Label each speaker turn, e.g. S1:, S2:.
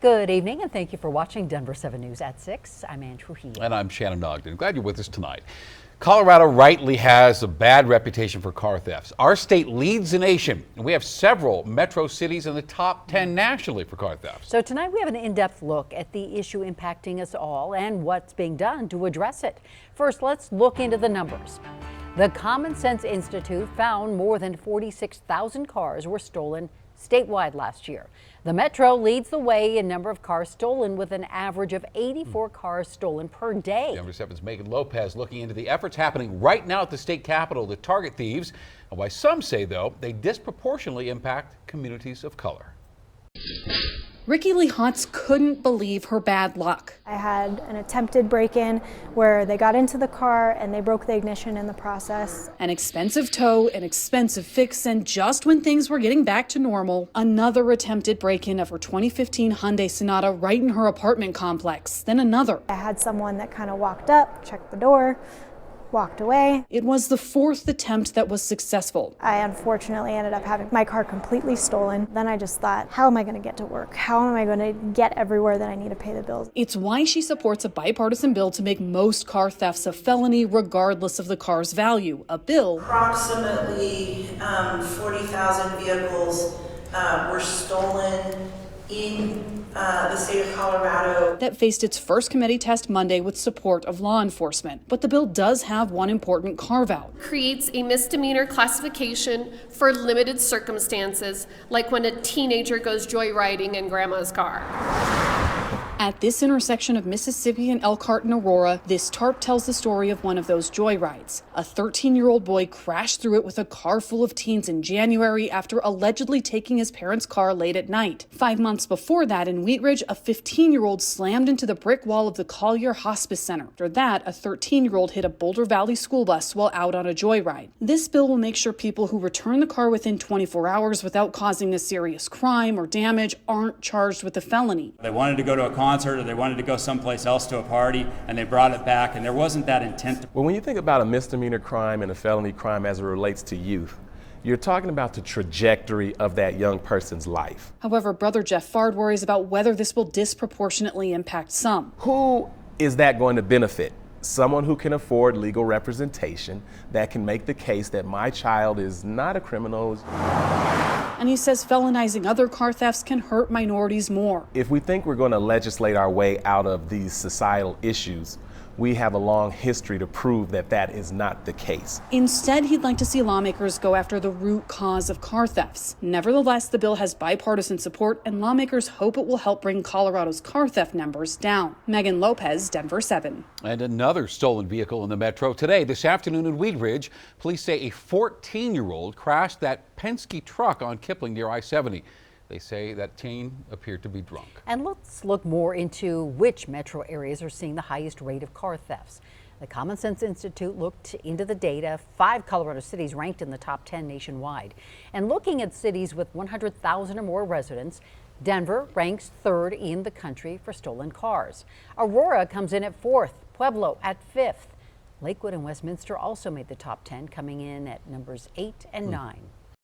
S1: Good evening and thank you for watching Denver 7 News at 6. I'm Ann Trujillo.
S2: And I'm Shannon Ogden. Glad you're with us tonight. Colorado rightly has a bad reputation for car thefts. Our state leads the nation, and we have several metro cities in the top 10 nationally for car thefts.
S1: So tonight we have an in-depth look at the issue impacting us all and what's being done to address it. First, let's look into the numbers. The Common Sense Institute found more than 46,000 cars were stolen statewide last year. The Metro leads the way in number of cars stolen with an average of 84 cars stolen per day.
S2: Denver 7's Megan Lopez looking into the efforts happening right now at the state capitol to target thieves, and why some say, though, they disproportionately impact communities of color.
S3: Ricky Lee Hotz couldn't believe her bad luck.
S4: I had an attempted break-in where they got into the car and they broke the ignition in the process.
S3: An expensive tow, an expensive fix, and just when things were getting back to normal, another attempted break-in of her 2015 Hyundai Sonata right in her apartment complex. Then another.
S4: I had someone that kind of walked up, checked the door, walked away.
S3: It was the fourth attempt that was successful.
S4: I unfortunately ended up having my car completely stolen. Then I just thought, how am I going to get to work? How am I going to get everywhere that I need to pay the bills?
S3: It's why she supports a bipartisan bill to make most car thefts a felony regardless of the car's value. A bill.
S5: Approximately 40,000 vehicles were stolen in the state of Colorado.
S3: That faced its first committee test Monday with support of law enforcement. But the bill does have one important carve-out.
S6: Creates a misdemeanor classification for limited circumstances, like when a teenager goes joyriding in grandma's car.
S3: At this intersection of Mississippi and Elkhart and Aurora, this tarp tells the story of one of those joyrides. A 13-year-old boy crashed through it with a car full of teens in January after allegedly taking his parents' car late at night. 5 months before that, in Wheat Ridge, a 15-year-old slammed into the brick wall of the Collier Hospice Center. After that, a 13-year-old hit a Boulder Valley school bus while out on a joyride. This bill will make sure people who return the car within 24 hours without causing a serious crime or damage aren't charged with a felony.
S7: They wanted to go to a concert or they wanted to go someplace else to a party and they brought it back, and there wasn't that intent.
S8: Well, when you think about a misdemeanor crime and a felony crime as it relates to youth, you're talking about the trajectory of that young person's life.
S3: However, Brother Jeff Fard worries about whether this will disproportionately impact some.
S8: Who is that going to benefit? Someone who can afford legal representation that can make the case that my child is not a criminal.
S3: And he says felonizing other car thefts can hurt minorities more.
S8: If we think we're going to legislate our way out of these societal issues, we have a long history to prove that that is not the case.
S3: Instead, he'd like to see lawmakers go after the root cause of car thefts. Nevertheless, the bill has bipartisan support, and lawmakers hope it will help bring Colorado's car theft numbers down. Megan Lopez, Denver 7.
S2: And another stolen vehicle in the metro today. This afternoon in Wheat Ridge, police say a 14-year-old crashed that Penske truck on Kipling near I-70. They say that teen appeared to be drunk.
S1: And let's look more into which metro areas are seeing the highest rate of car thefts. The Common Sense Institute looked into the data. 5 Colorado cities ranked in the top 10 nationwide. And looking at cities with 100,000 or more residents, Denver ranks 3rd in the country for stolen cars. Aurora comes in at 4th, Pueblo at 5th. Lakewood and Westminster also made the top 10, coming in at numbers 8 and 9.